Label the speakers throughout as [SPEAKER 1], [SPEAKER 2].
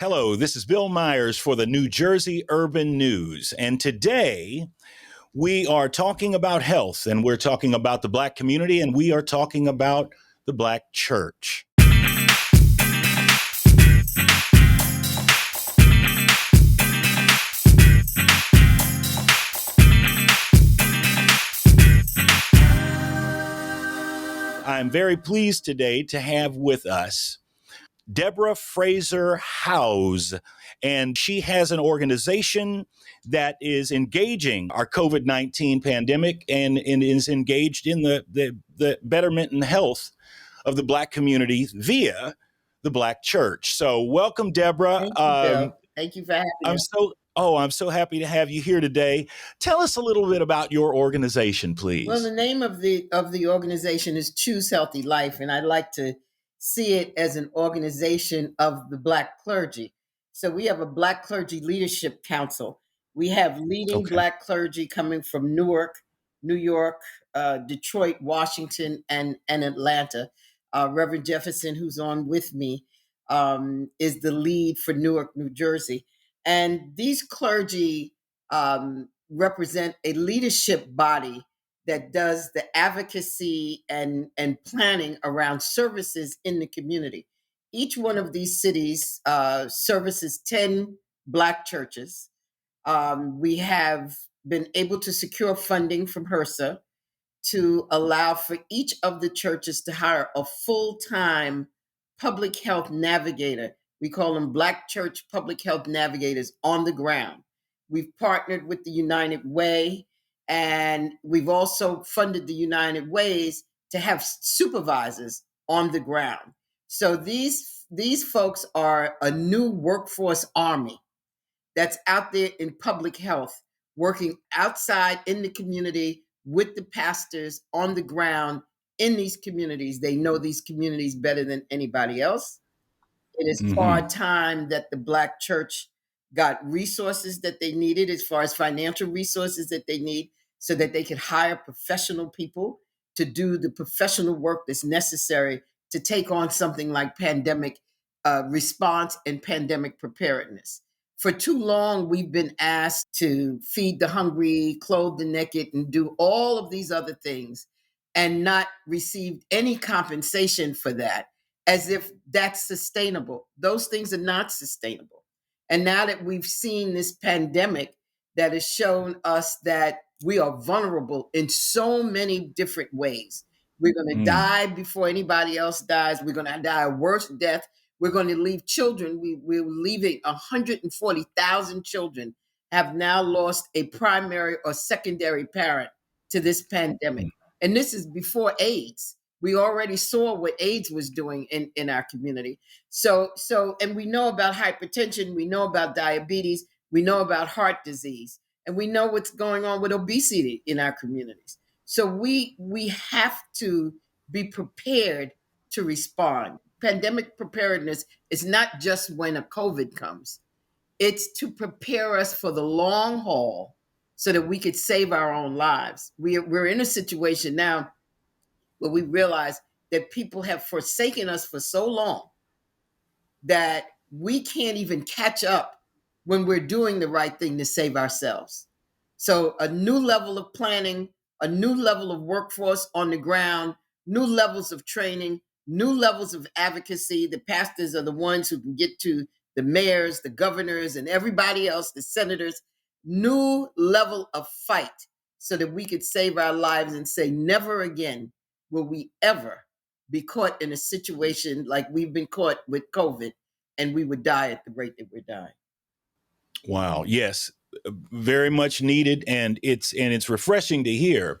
[SPEAKER 1] Hello, this is Bill Myers for the New Jersey Urban News. And today we are talking about health, and we're talking about the Black community, and we are talking about the Black church. I'm very pleased today to have with us Debra Fraser-Howze, and she has an organization that is engaging our COVID-19 pandemic and is engaged in the betterment and health of the Black community via the Black church. So welcome, Debra.
[SPEAKER 2] Thank you, Bill. Thank you for having us.
[SPEAKER 1] I'm so happy to have you here today. Tell us a little bit about your organization, please.
[SPEAKER 2] Well, the name of the organization is Choose Healthy Life, and I'd like to see it as an organization of the Black clergy. So we have a Black Clergy Leadership Council. We have leading Black clergy coming from Newark, New York, Detroit, Washington, and Atlanta. Reverend Jefferson, who's on with me, is the lead for Newark, New Jersey. And these clergy represent a leadership body that does the advocacy and planning around services in the community. Each one of these cities services 10 Black churches. We have been able to secure funding from HRSA to allow for each of the churches to hire a full-time public health navigator. We call them Black Church Public Health Navigators on the ground. We've partnered with the United Way, and we've also funded the United Ways to have supervisors on the ground. So these folks are a new workforce army that's out there in public health, working outside in the community with the pastors on the ground in these communities. They know these communities better than anybody else. It is far time that the Black church got resources that they needed, as far as financial resources that they need, so that they could hire professional people to do the professional work that's necessary to take on something like pandemic response and pandemic preparedness. For too long, we've been asked to feed the hungry, clothe the naked, and do all of these other things and not received any compensation for that, as if that's sustainable. Those things are not sustainable. And now that we've seen this pandemic that has shown us that we are vulnerable in so many different ways. We're going to die before anybody else dies. We're going to die a worse death. We're going to leave children. We're leaving 140,000 children have now lost a primary or secondary parent to this pandemic. And this is before AIDS. We already saw what AIDS was doing in our community. So, and we know about hypertension. We know about diabetes. We know about heart disease. And we know what's going on with obesity in our communities. So we have to be prepared to respond. Pandemic preparedness is not just when a COVID comes. It's to prepare us for the long haul so that we could save our own lives. We're in a situation now where we realize that people have forsaken us for so long that we can't even catch up when we're doing the right thing to save ourselves. So a new level of planning, a new level of workforce on the ground, new levels of training, new levels of advocacy. The pastors are the ones who can get to the mayors, the governors, and everybody else, the senators, new level of fight so that we could save our lives and say, never again will we ever be caught in a situation like we've been caught with COVID, and we would die at the rate that we're dying.
[SPEAKER 1] Wow. Yes. Very much needed, and it's refreshing to hear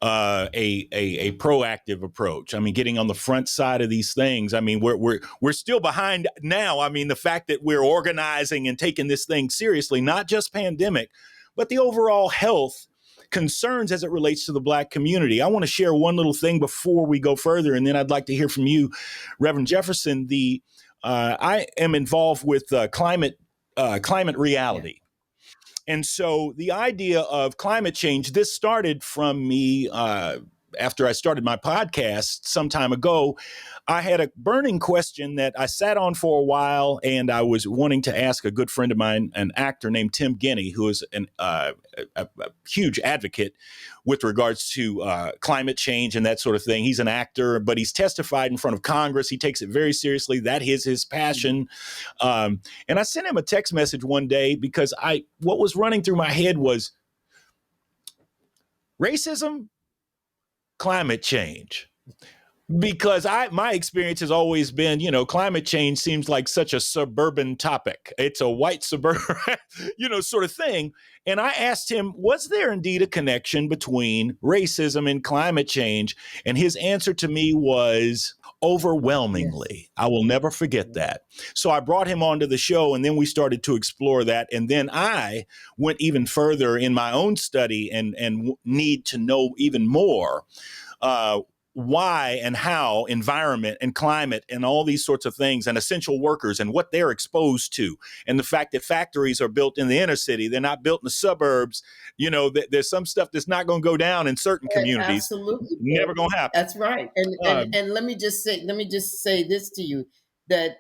[SPEAKER 1] a proactive approach. I mean, getting on the front side of these things. I mean, we're still behind now. I mean, the fact that we're organizing and taking this thing seriously, not just pandemic, but the overall health concerns as it relates to the Black community. I want to share one little thing before we go further, and then I'd like to hear from you, Reverend Jefferson. I am involved with climate reality. Yeah. And so the idea of climate change, this started from me after I started my podcast some time ago, I had a burning question that I sat on for a while, and I was wanting to ask a good friend of mine, an actor named Tim Guinea, who is a huge advocate with regards to climate change and that sort of thing. He's an actor, but he's testified in front of Congress. He takes it very seriously. That is his passion. And I sent him a text message one day because what was running through my head was racism, climate change. Because my experience has always been, climate change seems like such a suburban topic. It's a white suburban, sort of thing. And I asked him, was there indeed a connection between racism and climate change? And his answer to me was overwhelmingly. Yes. I will never forget that. So I brought him onto the show, and then we started to explore that. And then I went even further in my own study and need to know even more why and how environment and climate and all these sorts of things and essential workers and what they're exposed to. And the fact that factories are built in the inner city, they're not built in the suburbs. There's some stuff that's not going to go down in certain communities.
[SPEAKER 2] Absolutely.
[SPEAKER 1] Never going to happen.
[SPEAKER 2] That's right. And let me just say this to you, that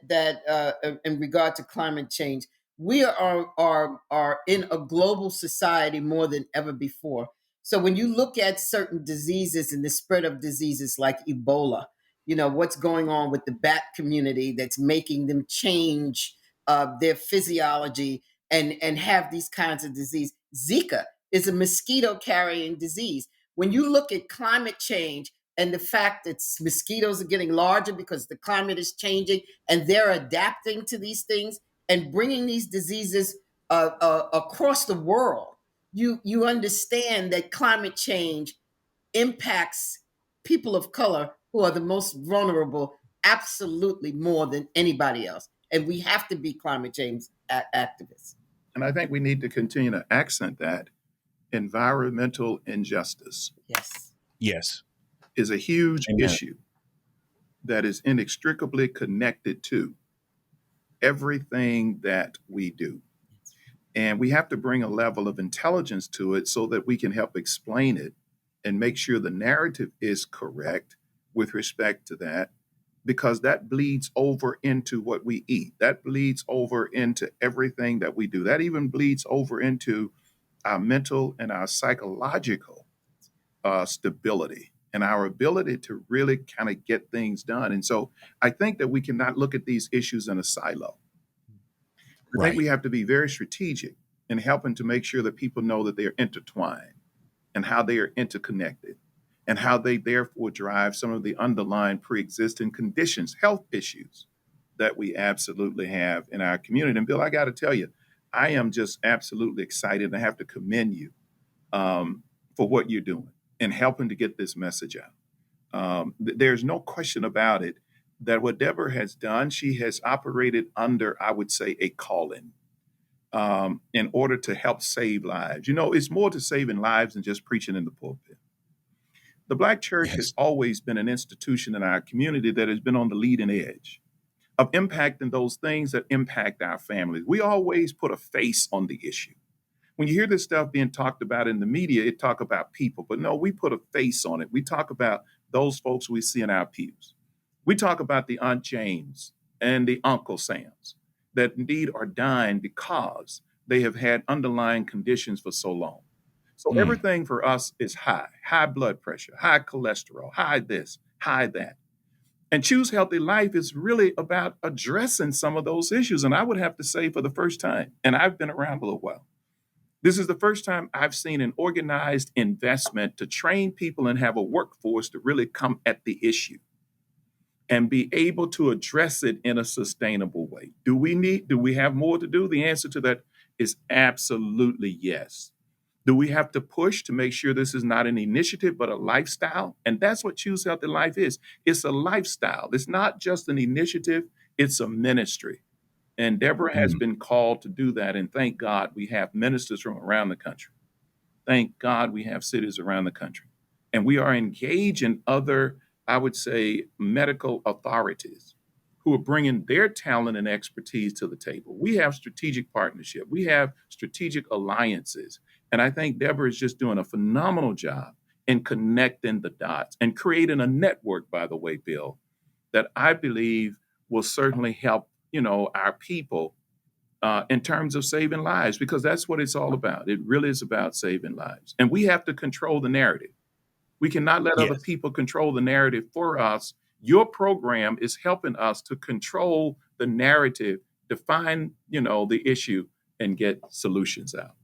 [SPEAKER 2] in regard to climate change, we are in a global society more than ever before. So when you look at certain diseases and the spread of diseases like Ebola, what's going on with the bat community that's making them change their physiology and have these kinds of disease. Zika is a mosquito carrying disease. When you look at climate change and the fact that mosquitoes are getting larger because the climate is changing and they're adapting to these things and bringing these diseases across the world, you understand that climate change impacts people of color who are the most vulnerable absolutely more than anybody else. And we have to be climate change activists.
[SPEAKER 3] And I think we need to continue to accent that environmental injustice.
[SPEAKER 2] Yes.
[SPEAKER 3] Is a huge
[SPEAKER 1] Amen.
[SPEAKER 3] issue that is inextricably connected to everything that we do. And we have to bring a level of intelligence to it so that we can help explain it and make sure the narrative is correct with respect to that, because that bleeds over into what we eat. That bleeds over into everything that we do. That even bleeds over into our mental and our psychological stability and our ability to really kind of get things done. And so I think that we cannot look at these issues in a silo. I think we have to be very strategic in helping to make sure that people know that they are intertwined and how they are interconnected and how they therefore drive some of the underlying pre-existing conditions, health issues that we absolutely have in our community. And Bill, I got to tell you, I am just absolutely excited. I have to commend you for what you're doing and helping to get this message out. There's no question about it that what Debra has done, she has operated under, I would say, a calling in order to help save lives. It's more to saving lives than just preaching in the pulpit. The Black church has always been an institution in our community that has been on the leading edge of impacting those things that impact our families. We always put a face on the issue. When you hear this stuff being talked about in the media, it talk about people, but no, we put a face on it. We talk about those folks we see in our pews. We talk about the Aunt James and the Uncle Sams that indeed are dying because they have had underlying conditions for so long. So everything for us is high blood pressure, high cholesterol, high this, high that. And Choose Healthy Life is really about addressing some of those issues. And I would have to say for the first time, and I've been around a little while, this is the first time I've seen an organized investment to train people and have a workforce to really come at the issue and be able to address it in a sustainable way. Do we have more to do? The answer to that is absolutely yes. Do we have to push to make sure this is not an initiative, but a lifestyle? And that's what Choose Healthy Life is. It's a lifestyle. It's not just an initiative, it's a ministry. And Debra has been called to do that. And thank God we have ministers from around the country. Thank God we have cities around the country. And we are engaged in other, I would say, medical authorities who are bringing their talent and expertise to the table. We have strategic partnership. We have strategic alliances. And I think Debra is just doing a phenomenal job and connecting the dots and creating a network, by the way, Bill, that I believe will certainly help, our people in terms of saving lives, because that's what it's all about. It really is about saving lives. And we have to control the narrative. We cannot let other
[SPEAKER 1] Yes.
[SPEAKER 3] people control the narrative for us. Your program is helping us to control the narrative, define, the issue, and get solutions out.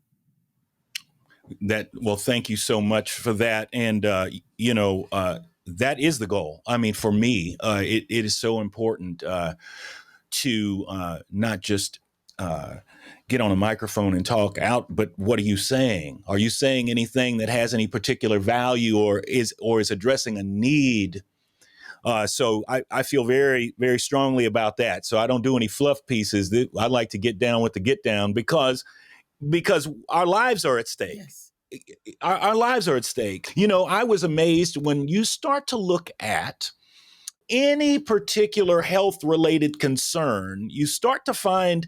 [SPEAKER 1] Well, thank you so much for that. And, that is the goal. I mean, for me, it is so important to not just get on a microphone and talk out, but what are you saying? Are you saying anything that has any particular value or is addressing a need? So I feel very, very strongly about that. So I don't do any fluff pieces. I like to get down with the get down because our lives are at stake.
[SPEAKER 2] Yes.
[SPEAKER 1] Our lives are at stake. I was amazed when you start to look at any particular health related concern, you start to find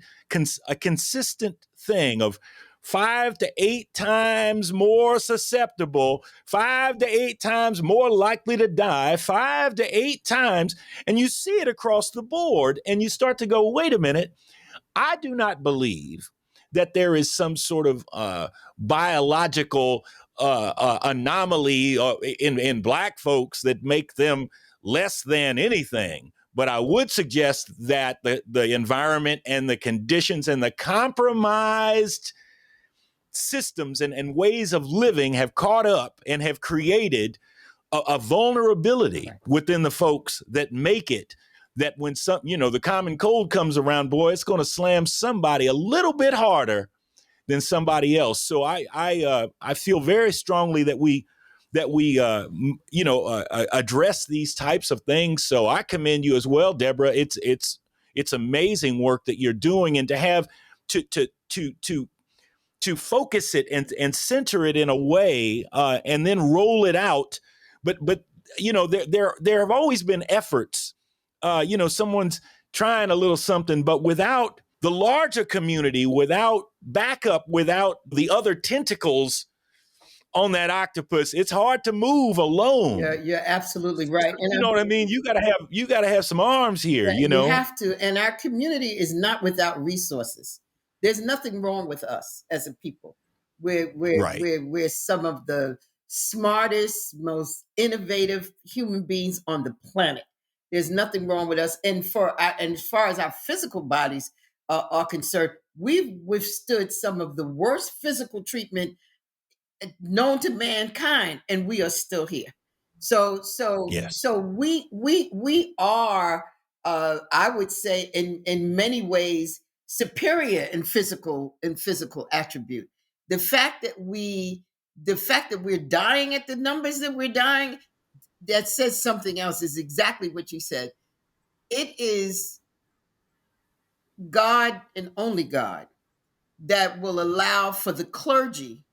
[SPEAKER 1] a consistent thing of 5 to 8 times more susceptible, 5 to 8 times more likely to die, 5 to 8 times. And you see it across the board and you start to go, wait a minute, I do not believe that there is some sort of biological anomaly in Black folks that make them less than anything. But I would suggest that the environment and the conditions and the compromised systems and ways of living have caught up and have created a vulnerability within the folks that make it, that when the common cold comes around, boy, it's going to slam somebody a little bit harder than somebody else. So I feel very strongly that we address these types of things. So I commend you as well, Deborah. It's amazing work that you're doing, and to have to focus it and center it in a way, and then roll it out. But there have always been efforts. Someone's trying a little something, but without the larger community, without backup, without the other tentacles on that octopus, it's hard to move alone.
[SPEAKER 2] Yeah, you're absolutely right. And
[SPEAKER 1] you know what I mean? You gotta have some arms here,
[SPEAKER 2] You have to. And our community is not without resources. There's nothing wrong with us as a people. We're some of the smartest, most innovative human beings on the planet. There's nothing wrong with us. And as far as our physical bodies are concerned, we've withstood some of the worst physical treatment known to mankind, and we are still here.
[SPEAKER 1] Yes.
[SPEAKER 2] So we are, I would say, in many ways superior in physical attribute. The fact that we're dying at the numbers that we're dying, that says something else. Is exactly what you said. It is God and only God that will allow for the clergy,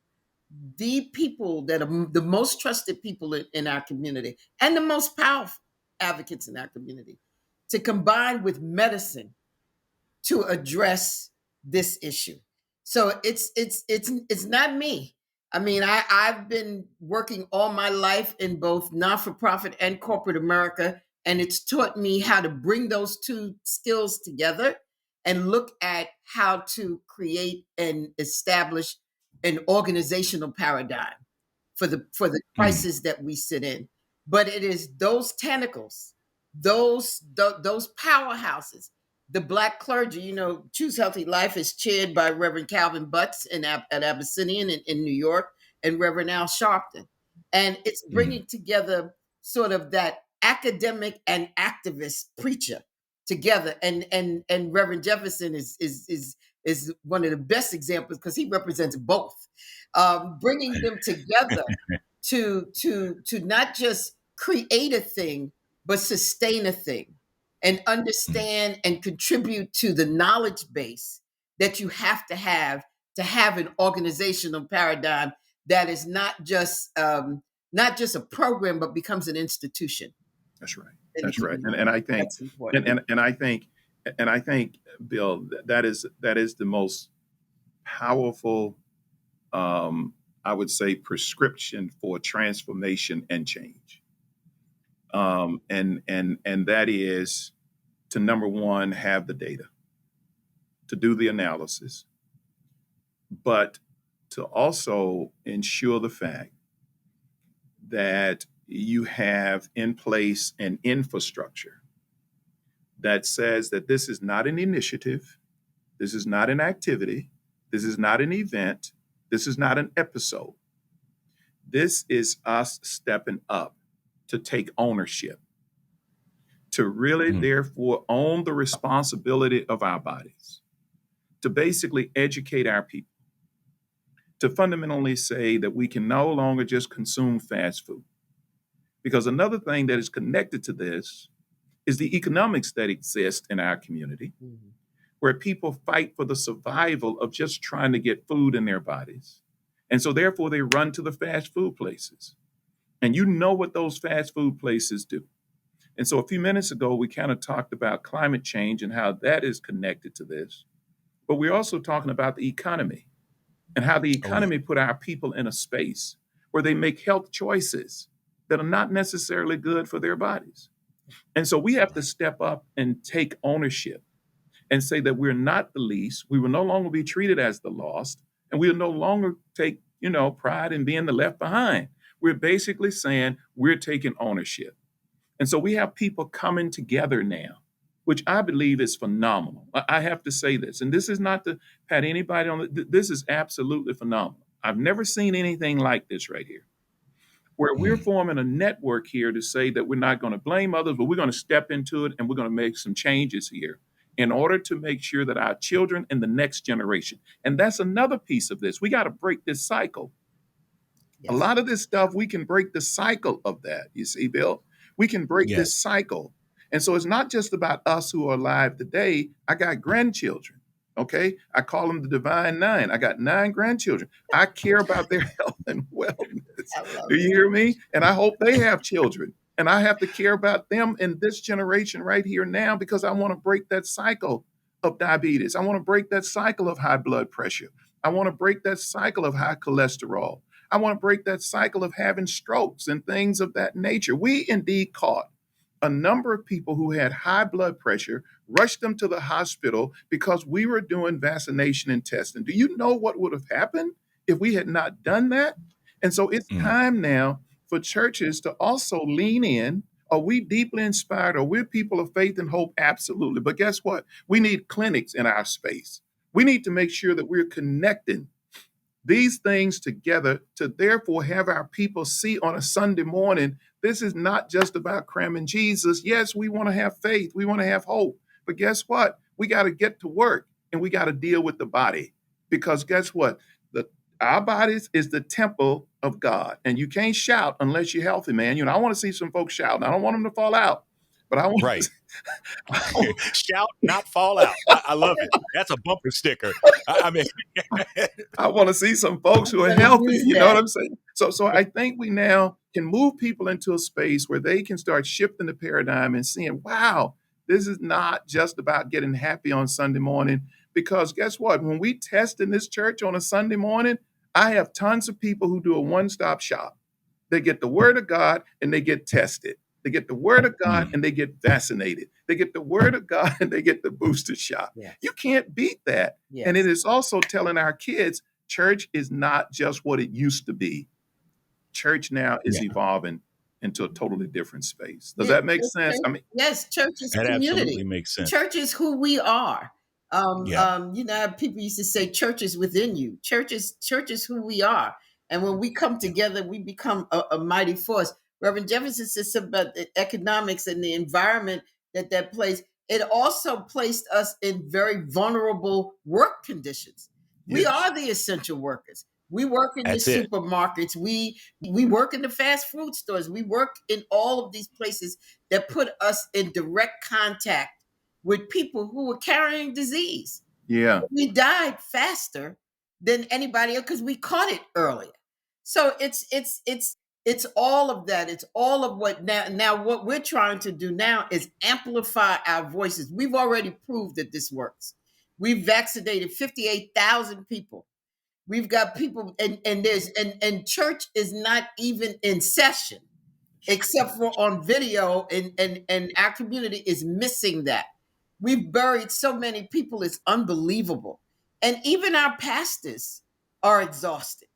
[SPEAKER 2] the people that are the most trusted people in our community and the most powerful advocates in our community, to combine with medicine to address this issue. So it's not me. I mean, I've been working all my life in both not-for-profit and corporate America, and it's taught me how to bring those two skills together and look at how to create and establish an organizational paradigm for the crisis that we sit in. But it is those tentacles, those powerhouses, the Black clergy. Choose Healthy Life is chaired by Reverend Calvin Butts at Abyssinian in New York, and Reverend Al Sharpton. And it's bringing together sort of that academic and activist preacher together. And Reverend Jefferson is one of the best examples because he represents both, bringing them together to not just create a thing, but sustain a thing and understand and contribute to the knowledge base that you have to have an organizational paradigm that is not just a program, but becomes an institution.
[SPEAKER 3] That's right. That's right. And I think
[SPEAKER 2] that's important.
[SPEAKER 3] and I think, Bill, that is the most powerful I would say, prescription for transformation and change. And that is to, number one, have the data, to do the analysis, but to also ensure the fact that you have in place an infrastructure that says that this is not an initiative, this is not an activity, this is not an event, this is not an episode. This is us stepping up to take ownership, to really, therefore, own the responsibility of our bodies, to basically educate our people, to fundamentally say that we can no longer just consume fast food. Because another thing that is connected to this is the economics that exist in our community, where people fight for the survival of just trying to get food in their bodies. And so therefore they run to the fast food places. And you know what those fast food places do. And so a few minutes ago, we kind of talked about climate change and how that is connected to this. But we're also talking about the economy and how the economy put our people in a space where they make health choices that are not necessarily good for their bodies. And so we have to step up and take ownership and say that we're not the least. We will no longer be treated as the lost, and we'll no longer take, pride in being the left behind. We're basically saying we're taking ownership. And so we have people coming together now, which I believe is phenomenal. I have to say this, and this is not to pat anybody on this is absolutely phenomenal. I've never seen anything like this right here, where we're forming a network here to say that we're not going to blame others, but we're going to step into it and we're going to make some changes here in order to make sure that our children and the next generation, and that's another piece of this. We got to break this cycle. Yes. A lot of this stuff, we can break the cycle of that. You see, Bill, we can break this cycle. And so it's not just about us who are alive today. I got grandchildren. Okay. I call them the Divine Nine. I got 9 grandchildren. I care about their health and wellness. Do you hear me? And I hope they have children. And I have to care about them in this generation right here now, because I want to break that cycle of diabetes. I want to break that cycle of high blood pressure. I want to break that cycle of high cholesterol. I want to break that cycle of having strokes and things of that nature. We indeed caught a number of people who had high blood pressure, rushed them to the hospital because we were doing vaccination and testing. Do you know what would have happened if we had not done that? And so it's time now for churches to also lean in. Are we deeply inspired? Are we people of faith and hope? Absolutely. But guess what? We need clinics in our space. We need to make sure that we're connecting these things together to therefore have our people see on a Sunday morning, this is not just about cramming Jesus. Yes, we want to have faith. We want to have hope. But guess what? We got to get to work and we got to deal with the body. Because guess what? Our bodies is the temple of God. And you can't shout unless you're healthy, man. I want to see some folks shout. I don't want them to fall out. But I want
[SPEAKER 1] to shout, not fall out. I love it. That's a bumper sticker. I mean,
[SPEAKER 3] I want to see some folks who are healthy. You know what I'm saying? So I think we now can move people into a space where they can start shifting the paradigm and seeing, wow, this is not just about getting happy on Sunday morning. Because guess what? When we test in this church on a Sunday morning, I have tons of people who do a one-stop shop. They get the word of God and they get tested. They get the word of God and they get vaccinated. They get the word of God and they get the booster shot. Yes. You can't beat that. Yes. And it is also telling our kids, church is not just what it used to be. Church now is evolving into a totally different space. Does that make sense?
[SPEAKER 2] I mean, yes, church is community.
[SPEAKER 1] Absolutely makes sense.
[SPEAKER 2] Church is who we are. People used to say church is within you. Church is who we are. And when we come together, we become a mighty force. Reverend Jefferson says about the economics and the environment that plays. It also placed us in very vulnerable work conditions. Yes. We are the essential workers. We work in the supermarkets. We work in the fast food stores. We work in all of these places that put us in direct contact with people who were carrying disease.
[SPEAKER 3] Yeah.
[SPEAKER 2] We died faster than anybody else because we caught it earlier. So it's all of that. It's all of what now what we're trying to do now is amplify our voices. We've already proved that this works. We've vaccinated 58,000 people. We've got people, and church is not even in session except for on video, and our community is missing that. We've buried so many people, it's unbelievable. And even our pastors are exhausted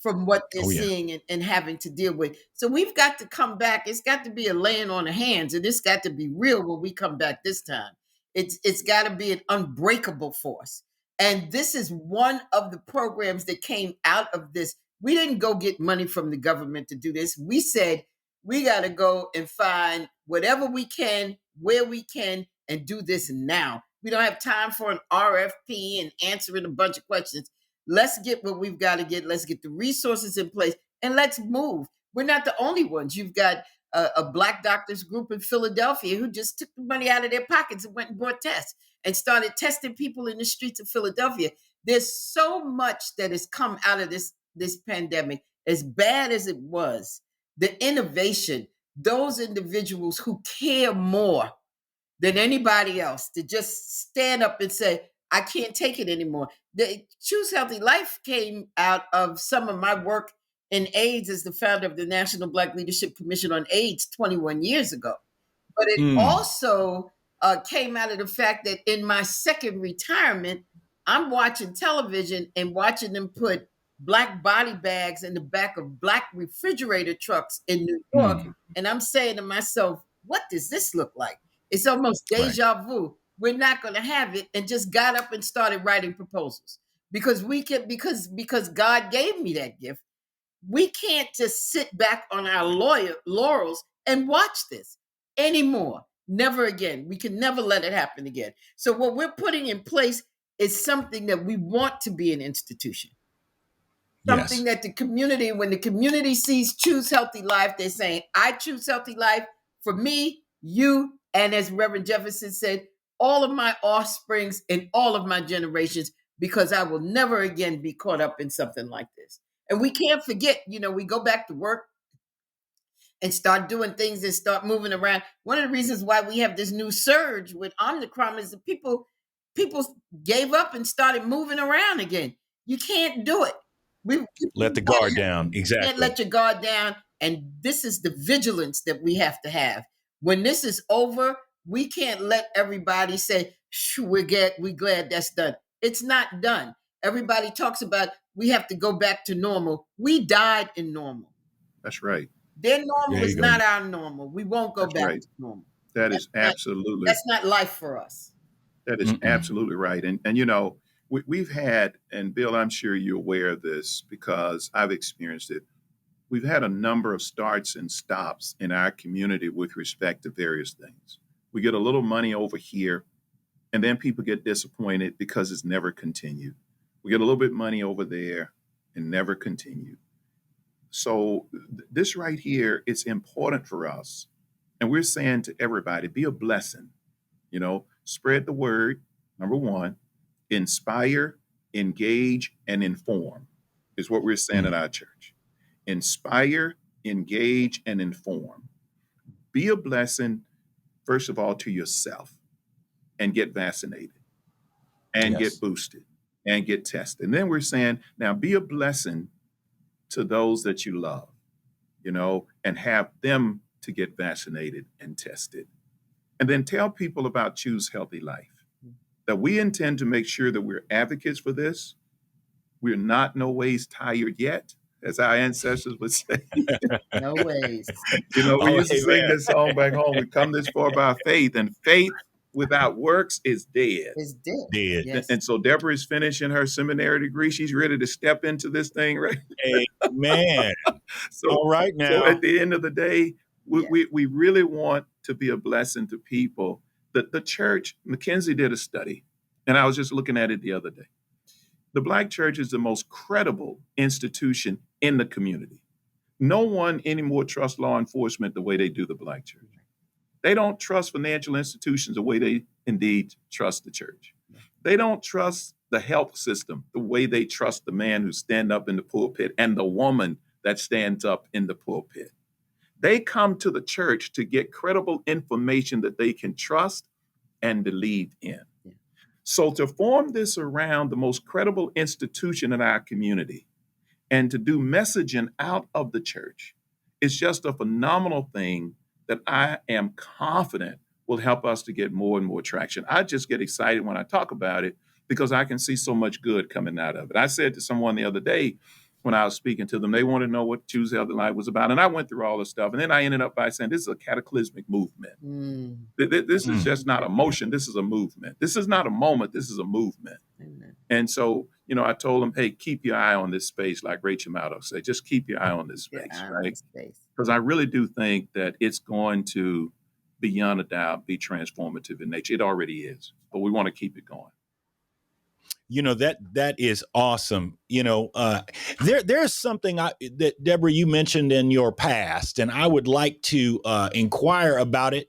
[SPEAKER 2] from what they're
[SPEAKER 1] Oh yeah.
[SPEAKER 2] seeing and having to deal with. So we've got to come back. It's got to be a laying on of hands, and it's got to be real when we come back this time. It's got to be an unbreakable force. And this is one of the programs that came out of this. We didn't go get money from the government to do this. We said we got to go and find whatever we can, where we can, and do this now. We don't have time for an RFP and answering a bunch of questions. Let's get what we've got to get. Let's get the resources in place and let's move. We're not the only ones. You've got a Black doctors group in Philadelphia who just took the money out of their pockets and went and bought tests and started testing people in the streets of Philadelphia. There's so much that has come out of this pandemic, as bad as it was. The innovation, those individuals who care more than anybody else to just stand up and say, I can't take it anymore. The Choose Healthy Life came out of some of my work in AIDS as the founder of the National Black Leadership Commission on AIDS 21 years ago. But it also came out of the fact that in my second retirement, I'm watching television and watching them put Black body bags in the back of Black refrigerator trucks in New York. And I'm saying to myself, what does this look like? It's almost deja vu. We're not going to have it, and just got up and started writing proposals because we can, because God gave me that gift. We can't just sit back on our laurels and watch this anymore. Never again. We can never let it happen again. So what we're putting in place is something that we want to be an institution. Something that the community, when the community sees Choose Healthy Life, they're saying, I choose healthy life for me, you, and as Reverend Jefferson said, all of my offsprings and all of my generations, because I will never again be caught up in something like this. And we can't forget, we go back to work and start doing things and start moving around. One of the reasons why we have this new surge with Omicron is that people gave up and started moving around again. You can't do it.
[SPEAKER 1] Let the guard down. Exactly.
[SPEAKER 2] Can't let your guard down. And this is the vigilance that we have to have. When this is over, we can't let everybody say, we're glad that's done. It's not done. Everybody talks about we have to go back to normal. We died in normal.
[SPEAKER 3] That's right.
[SPEAKER 2] Their normal is not our normal. We won't go back to normal.
[SPEAKER 3] That is absolutely.
[SPEAKER 2] That's not life for us.
[SPEAKER 3] That is absolutely right. And we've had, and Bill, I'm sure you're aware of this because I've experienced it. We've had a number of starts and stops in our community with respect to various things. We get a little money over here, and then people get disappointed because it's never continued. We get a little bit of money over there and never continued. So this right here, it's important for us. And we're saying to everybody, be a blessing, spread the word, number one. Inspire, engage, and inform is what we're saying at our church. Inspire, engage, and inform. Be a blessing, first of all, to yourself and get vaccinated and get boosted and get tested. And then we're saying, now be a blessing to those that you love, and have them to get vaccinated and tested. And then tell people about Choose Healthy Life. That we intend to make sure that we're advocates for this. We're not no ways tired yet, as our ancestors would say.
[SPEAKER 2] No ways.
[SPEAKER 3] We used to sing this song back home. We come this far by faith, and faith without works is dead.
[SPEAKER 2] It's dead.
[SPEAKER 1] Dead.
[SPEAKER 2] Yes.
[SPEAKER 3] And so Debra is finishing her seminary degree. She's ready to step into this thing, right?
[SPEAKER 1] Amen.
[SPEAKER 3] So,
[SPEAKER 1] all right now.
[SPEAKER 3] So at the end of the day, we really want to be a blessing to people. The church, McKinsey did a study, and I was just looking at it the other day. The Black church is the most credible institution in the community. No one anymore trusts law enforcement the way they do the Black church. They don't trust financial institutions the way they indeed trust the church. They don't trust the health system the way they trust the man who stands up in the pulpit and the woman that stands up in the pulpit. They come to the church to get credible information that they can trust and believe in. So to form this around the most credible institution in our community and to do messaging out of the church is just a phenomenal thing that I am confident will help us to get more and more traction. I just get excited when I talk about it because I can see so much good coming out of it. I said to someone the other day when I was speaking to them, they wanted to know what Choose Healthy Life was about. And I went through all the stuff. And then I ended up by saying, this is a cataclysmic movement.
[SPEAKER 2] Mm.
[SPEAKER 3] This is
[SPEAKER 1] Mm.
[SPEAKER 3] just not a motion. This is a movement. This is not a moment. This is a movement.
[SPEAKER 2] Amen.
[SPEAKER 3] And so, I told them, hey, keep your eye on this space, like Rachel Maddow said, just keep your eye on this
[SPEAKER 2] Yeah,
[SPEAKER 3] space,
[SPEAKER 2] I'm
[SPEAKER 3] right?
[SPEAKER 2] in space.
[SPEAKER 3] Because I really do think that it's going to, beyond a doubt, be transformative in nature. It already is, but we want to keep it going.
[SPEAKER 1] That is awesome. There's something that Deborah, you mentioned in your past, and I would like to inquire about it.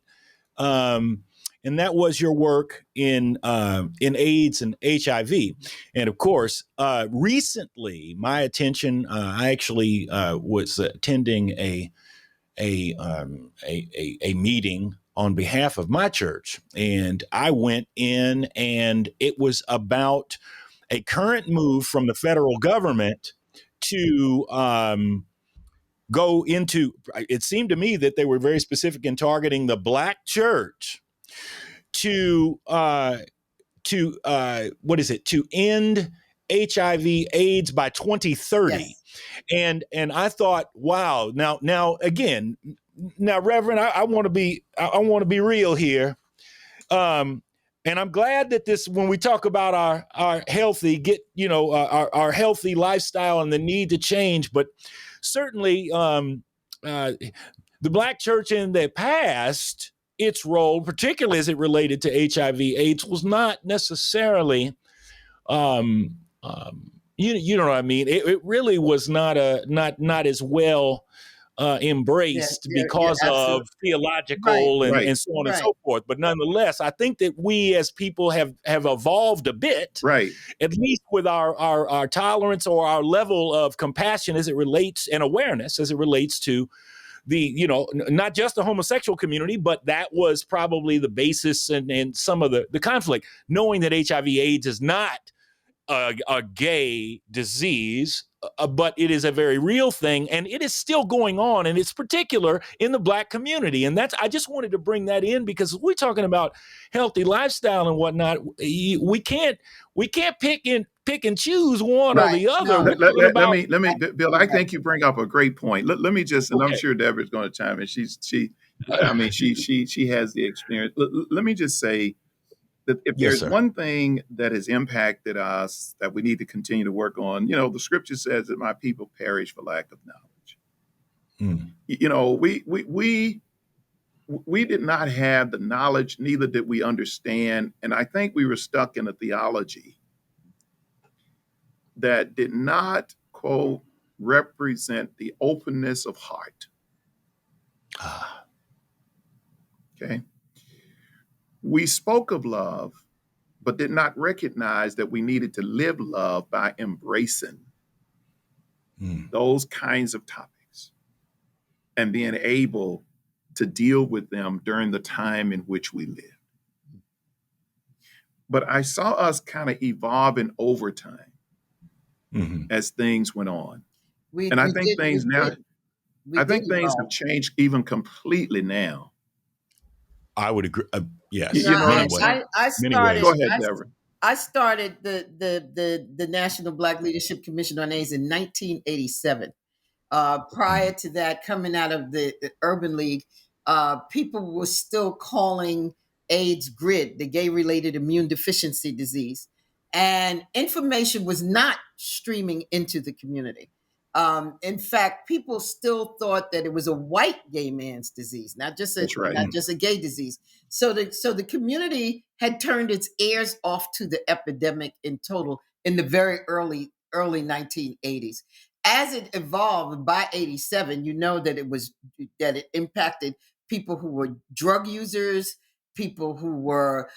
[SPEAKER 1] And that was your work in AIDS and HIV. And of course, recently, my attention, I actually was attending a meeting on behalf of my church, and I went in, and it was about a current move from the federal government to go into. It seemed to me that they were very specific in targeting the Black church to to end HIV/AIDS by 2030.
[SPEAKER 2] Yes.
[SPEAKER 1] And I thought, wow. Now again, Reverend, I want to be real here. And I'm glad that when we talk about our healthy, our healthy lifestyle and the need to change, but certainly the Black church in the past, its role, particularly as it related to HIV/AIDS, was not necessarily, you know what I mean. It really was not as well embraced
[SPEAKER 2] You're
[SPEAKER 1] because of
[SPEAKER 2] absolutely right.
[SPEAKER 1] theological
[SPEAKER 3] Right,
[SPEAKER 1] and so on and
[SPEAKER 2] Right.
[SPEAKER 1] so forth. But nonetheless, I think that we as people have evolved a bit,
[SPEAKER 3] right.
[SPEAKER 1] at least with our tolerance or our level of compassion as it relates, and awareness as it relates to the, not just the homosexual community, but that was probably the basis and some of the conflict, knowing that HIV/AIDS is not a gay disease, but it is a very real thing, and it is still going on, and it's particular in the Black community. And I just wanted to bring that in because we're talking about healthy lifestyle and whatnot. We can't pick and choose one or
[SPEAKER 2] Right.
[SPEAKER 1] the other.
[SPEAKER 2] No.
[SPEAKER 1] We're talking
[SPEAKER 3] Let
[SPEAKER 1] about.
[SPEAKER 3] me, Bill, I think you bring up a great point. Let me just, and I'm
[SPEAKER 1] Okay.
[SPEAKER 3] sure Deborah's going to chime in. She has the experience. Let me just say, that if
[SPEAKER 1] Yes,
[SPEAKER 3] there's
[SPEAKER 1] sir.
[SPEAKER 3] one thing that has impacted us that we need to continue to work on, the scripture says that my people perish for lack of knowledge. We did not have the knowledge, neither did we understand. And I think we were stuck in a theology that did not, quote, represent the openness of heart. Okay. We spoke of love, but did not recognize that we needed to live love by embracing those kinds of topics and being able to deal with them during the time in which we live. But I saw us kind of evolving over time as things went on. And I think things now, I think things have changed even completely now.
[SPEAKER 1] I would agree. Yes.
[SPEAKER 3] You know what I'm saying?
[SPEAKER 2] I
[SPEAKER 1] Many
[SPEAKER 2] started.
[SPEAKER 1] ways.
[SPEAKER 3] Go ahead, Deborah.
[SPEAKER 2] I started the National Black Leadership Commission on AIDS in 1987. Prior to that, coming out of the Urban League, people were still calling AIDS GRID, the gay-related immune deficiency disease, and information was not streaming into the community. In fact, people still thought that it was a white gay man's disease, not just
[SPEAKER 3] That's right.
[SPEAKER 2] a gay disease. So the community had turned its ears off to the epidemic in total in the very early 1980s. As it evolved by 87, you know that it impacted people who were drug users, people who were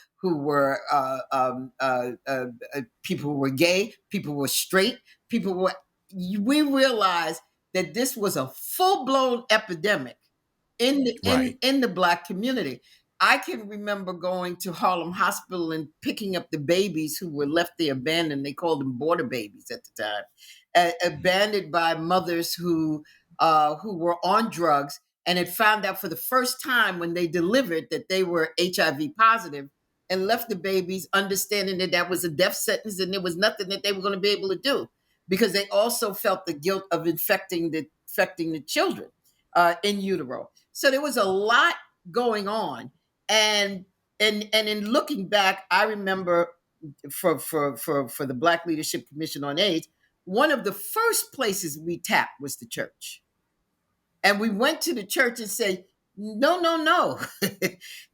[SPEAKER 2] people who were gay, people who were straight, we realized that this was a full-blown epidemic in the Black community. I can remember going to Harlem Hospital and picking up the babies who were left there abandoned. They called them border babies at the time, abandoned by mothers who were on drugs and had found out for the first time when they delivered that they were HIV positive, and left the babies understanding that that was a death sentence and there was nothing that they were going to be able to do, because they also felt the guilt of infecting the children in utero. So there was a lot going on, and in looking back, I remember for the Black Leadership Commission on AIDS, one of the first places we tapped was the church. And we went to the church and said, no, no, no.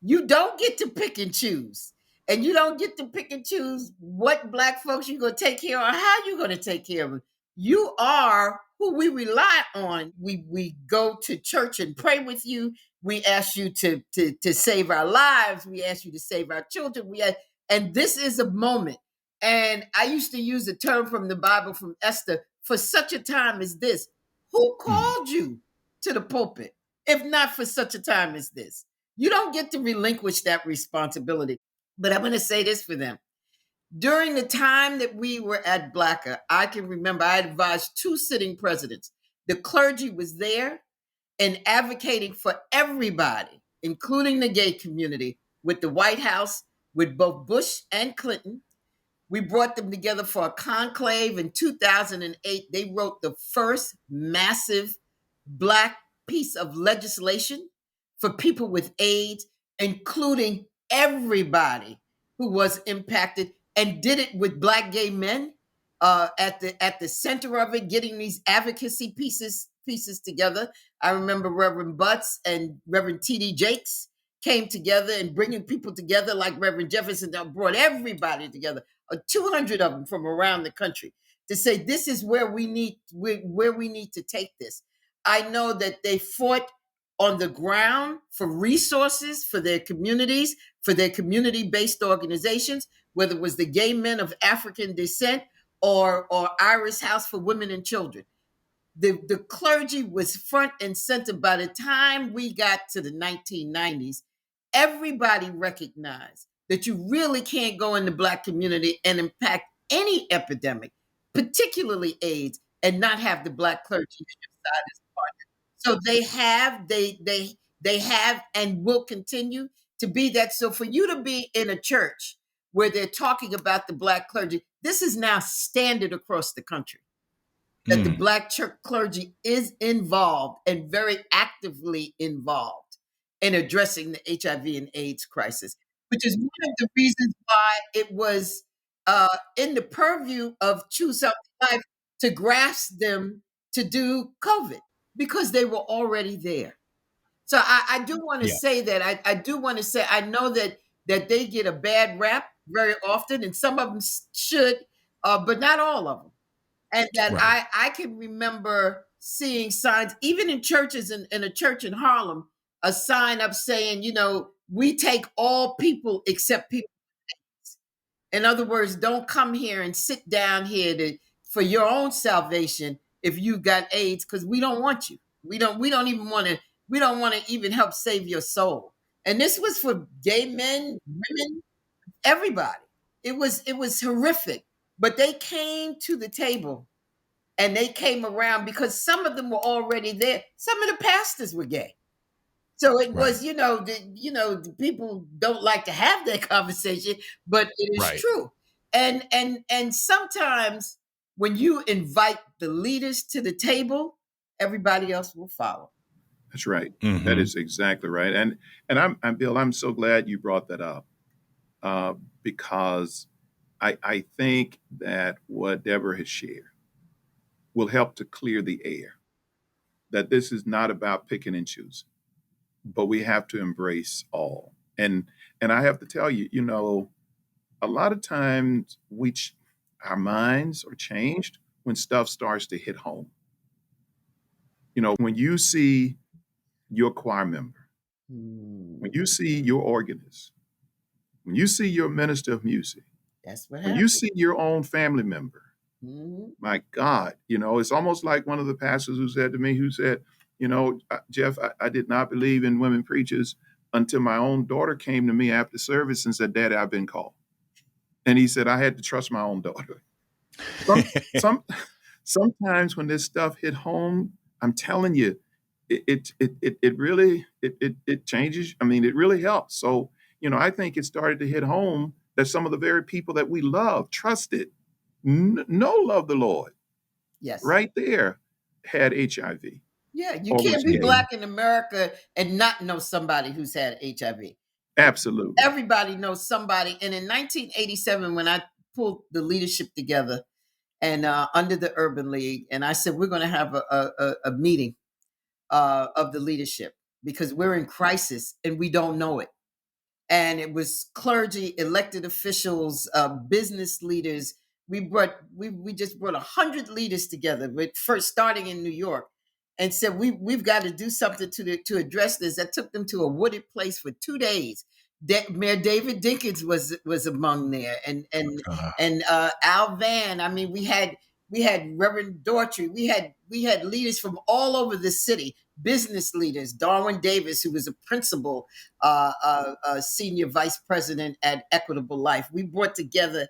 [SPEAKER 2] You don't get to pick and choose. And you don't get to pick and choose what Black folks you're going to take care of or how you're going to take care of them. You are who we rely on. We go to church and pray with you. We ask you to save our lives. We ask you to save our children. And this is a moment. And I used to use a term from the Bible from Esther, for such a time as this. Who called you to the pulpit, if not for such a time as this? You don't get to relinquish that responsibility. But I'm going to say this for them. During the time that we were at Blacka, I can remember I advised 2 sitting presidents. The clergy was there and advocating for everybody, including the gay community, with the White House, with both Bush and Clinton. We brought them together for a conclave in 2008. They wrote the first massive Black piece of legislation for people with AIDS, including everybody who was impacted, and did it with Black gay men at the center of it, getting these advocacy pieces together. I remember Reverend Butts and Reverend T.D. Jakes came together, and bringing people together like Reverend Jefferson that brought everybody together, 200 of them from around the country, to say this is where we need to take this. I know that they fought on the ground for resources for their communities, for their community-based organizations, whether it was the Gay Men of African Descent or Iris House for Women and Children. The clergy was front and center. By the time we got to the 1990s, everybody recognized that you really can't go in the Black community and impact any epidemic, particularly AIDS, and not have the Black clergy on your side as a partner. So they have and will continue to be that. So for you to be in a church where they're talking about the Black clergy, this is now standard across the country, that the Black church clergy is involved and very actively involved in addressing the HIV and AIDS crisis, which is one of the reasons why it was in the purview of Choose Healthy Life to grasp them to do COVID, because they were already there. So I do want to
[SPEAKER 1] Yeah.
[SPEAKER 2] say that I do want to say, I know that they get a bad rap very often, and some of them should, but not all of them. And that
[SPEAKER 1] Right.
[SPEAKER 2] I can remember seeing signs, even in churches, in a church in Harlem, a sign up saying, we take all people except people. In other words, don't come here and sit down here for your own salvation if you got AIDS, because we don't want you. We don't want to even help save your soul. And this was for gay men, women, everybody. It was horrific. But they came to the table, and they came around because some of them were already there. Some of the pastors were gay. So it
[SPEAKER 1] Right.
[SPEAKER 2] was, the people don't like to have that conversation, but it is
[SPEAKER 1] Right.
[SPEAKER 2] true. And sometimes when you invite the leaders to the table, everybody else will follow.
[SPEAKER 3] That's right.
[SPEAKER 1] Mhm.
[SPEAKER 3] That is exactly right. And I'm Bill, I'm so glad you brought that up, because I think that what Deborah has shared will help to clear the air, that this is not about picking and choosing, but we have to embrace all. And I have to tell you, a lot of times our minds are changed when stuff starts to hit home. When you see your choir member, when you see your organist, when you see your minister of music,
[SPEAKER 2] That's what
[SPEAKER 3] when you
[SPEAKER 2] happened.
[SPEAKER 3] see your own family member,
[SPEAKER 2] Mhm.
[SPEAKER 3] my God, it's almost like one of the pastors who said to me, Jeff, I did not believe in women preachers until my own daughter came to me after service and said, "Daddy, I've been called." And he said, I had to trust my own daughter. Some, some, sometimes when this stuff hit home, I'm telling you, it really it changes. I mean, it really helps. So, I think it started to hit home that some of the very people that we love, trusted, love the Lord,
[SPEAKER 2] Yes.
[SPEAKER 3] right there, had HIV.
[SPEAKER 2] Yeah, you
[SPEAKER 3] Or
[SPEAKER 2] can't
[SPEAKER 3] was
[SPEAKER 2] be
[SPEAKER 1] Yeah.
[SPEAKER 2] Black in America and not know somebody who's had HIV.
[SPEAKER 3] absolutely.
[SPEAKER 2] Everybody knows somebody. And in 1987, when I pulled the leadership together and under the Urban League, and I said, we're going to have a meeting of the leadership because we're in crisis and we don't know it. And it was clergy, elected officials, business leaders. We just brought 100 leaders together, with first starting in New York, and said we've got to do something to address this. That took them to a wooded place for 2 days. Mayor David Dinkins was among there,
[SPEAKER 1] Uh,
[SPEAKER 2] and Al Van. I mean, we had Reverend Daughtry. We had leaders from all over the city, business leaders. Darwin Davis, who was a principal, senior vice president at Equitable Life. We brought together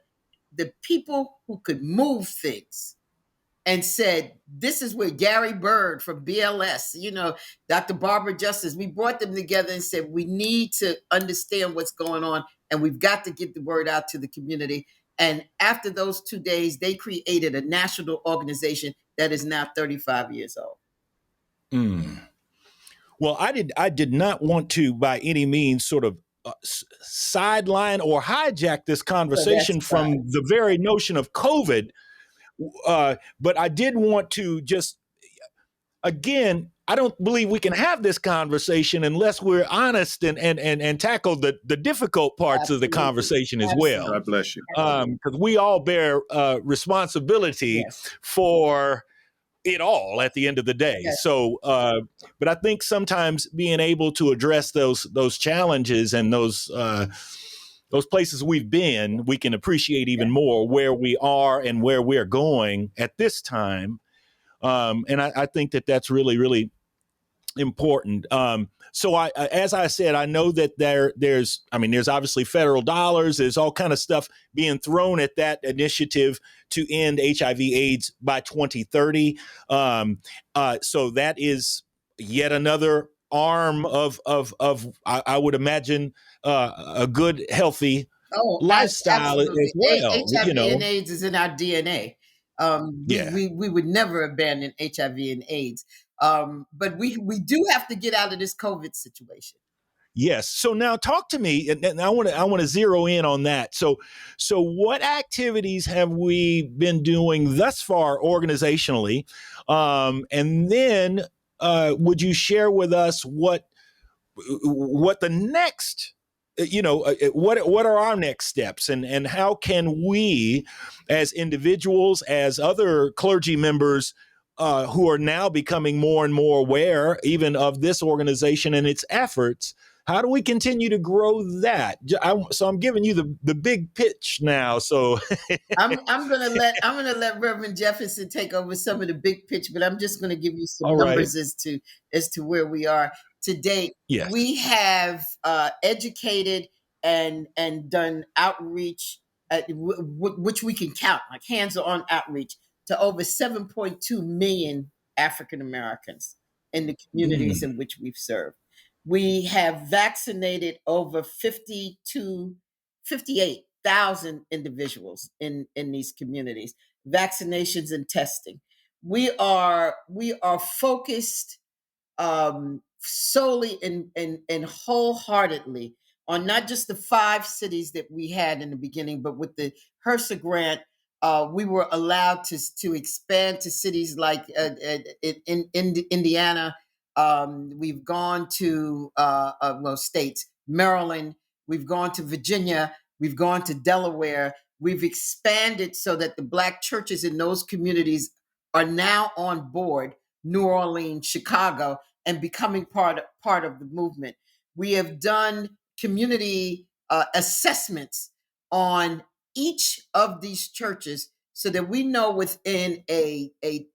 [SPEAKER 2] the people who could move things and said, this is where Gary Bird from BLS, Dr. Barbara Justice, we brought them together and said, we need to understand what's going on and we've got to get the word out to the community. And after those 2 days, they created a national organization that is now 35 years old.
[SPEAKER 1] mm. Well, I did not want to by any means sort of sideline or hijack this
[SPEAKER 2] So that's
[SPEAKER 1] conversation from
[SPEAKER 2] right.
[SPEAKER 1] the very notion of COVID, but I did want to just again. I don't believe we can have this conversation unless we're honest and tackle the difficult parts of the
[SPEAKER 2] Absolutely.
[SPEAKER 1] conversation as well,
[SPEAKER 2] Absolutely.
[SPEAKER 3] God bless you.
[SPEAKER 1] because we all bear responsibility
[SPEAKER 2] Yes.
[SPEAKER 1] for it all at the end of the day.
[SPEAKER 2] Yes.
[SPEAKER 1] So, but I think sometimes being able to address those challenges and those places we've been, we can appreciate even more where we are and where we're going at this time. And I think that that's really, really important. So as I said, I know that there's obviously federal dollars. There's all kind of stuff being thrown at that initiative to end HIV/AIDS by 2030. So that is yet another arm of I would imagine a good, healthy lifestyle as
[SPEAKER 2] Absolutely.
[SPEAKER 1] well.
[SPEAKER 2] HIV and AIDS is in our DNA. We,
[SPEAKER 1] Yeah.
[SPEAKER 2] we would never abandon HIV and AIDS. But we do have to get out of this COVID situation.
[SPEAKER 1] Yes. So now talk to me, and I want to zero in on that. So what activities have we been doing thus far organizationally, and then would you share with us what the next, what are our next steps, and how can we, as individuals, as other clergy members, who are now becoming more and more aware even of this organization and its efforts, how do we continue to grow that? So I'm giving you the big pitch now. So
[SPEAKER 2] I'm gonna let Reverend Jefferson take over some of the big pitch, but I'm just gonna give you some
[SPEAKER 1] all right.
[SPEAKER 2] numbers as to where we are to date.
[SPEAKER 1] Yes.
[SPEAKER 2] We have educated and done outreach, which we can count, like hands-on outreach, to over 7.2 million African Americans in the communities in which we've served. We have vaccinated over 58,000 individuals in these communities. Vaccinations and testing. We are focused solely and wholeheartedly on not just the 5 cities that we had in the beginning, but with the HRSA grant, we were allowed to expand to cities like in Indiana. We've gone to states, Maryland. We've gone to Virginia. We've gone to Delaware. We've expanded so that the Black churches in those communities are now on board. New Orleans, Chicago, and becoming part of the movement. We have done community assessments on each of these churches so that we know within a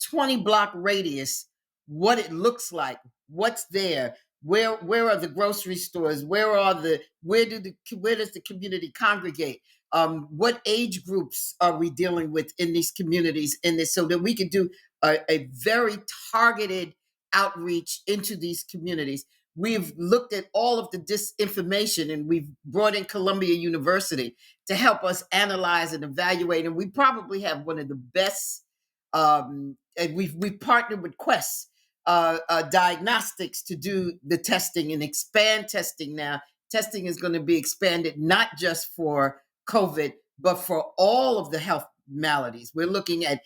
[SPEAKER 2] 20 block radius what it looks like, what's there. Where are the grocery stores? Where does the community congregate? What age groups are we dealing with in these communities in this, so that we can do a very targeted outreach into these communities. We've looked at all of the disinformation, and we've brought in Columbia University to help us analyze and evaluate. And we probably have one of the best. And we've partnered with Quest Diagnostics to do the testing and expand testing now. Testing is going to be expanded not just for COVID, but for all of the health maladies. We're looking at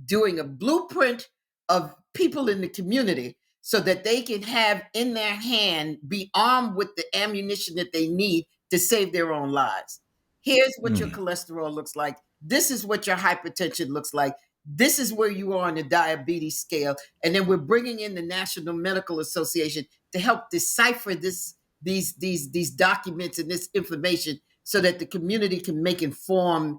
[SPEAKER 2] doing a blueprint of people in the community so that they can have in their hand, be armed with the ammunition that they need to save their own lives. Here's what your cholesterol looks like. This is what your hypertension looks like. This is where you are on the diabetes scale. And then we're bringing in the National Medical Association to help decipher these documents and this information so that the community can make informed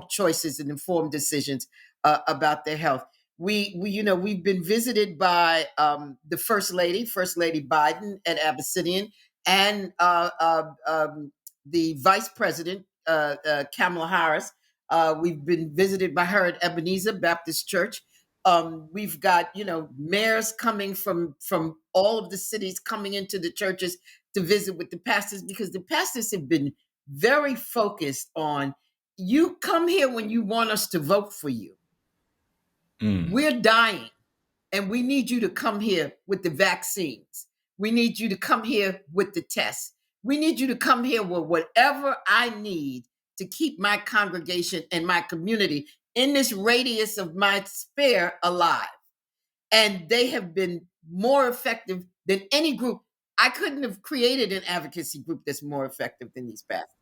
[SPEAKER 2] choices and informed decisions about their health. We've been visited by the First Lady Biden at Abyssinian, and the Vice President Kamala Harris. We've been visited by her at Ebenezer Baptist Church. We've got mayors coming from all of the cities coming into the churches to visit with the pastors, because the pastors have been very focused on, you come here when you want us to vote for you. We're dying, and we need you to come here with the vaccines. We need you to come here with the tests. We need you to come here with whatever I need to keep my congregation and my community in this radius of my sphere alive. And they have been more effective than any group. I couldn't have created an advocacy group that's more effective than these pastors.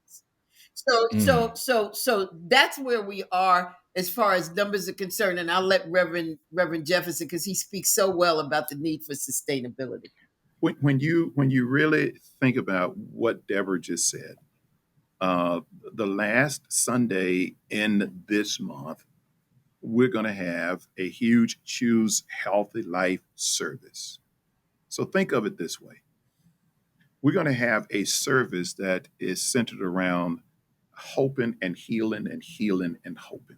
[SPEAKER 2] So that's where we are as far as numbers are concerned. And I'll let Reverend Jefferson, because he speaks so well about the need for sustainability.
[SPEAKER 3] When you really think about what Deborah just said, the last Sunday in this month, we're going to have a huge Choose Healthy Life service. So think of it this way. We're going to have a service that is centered around hoping and healing and healing and hoping.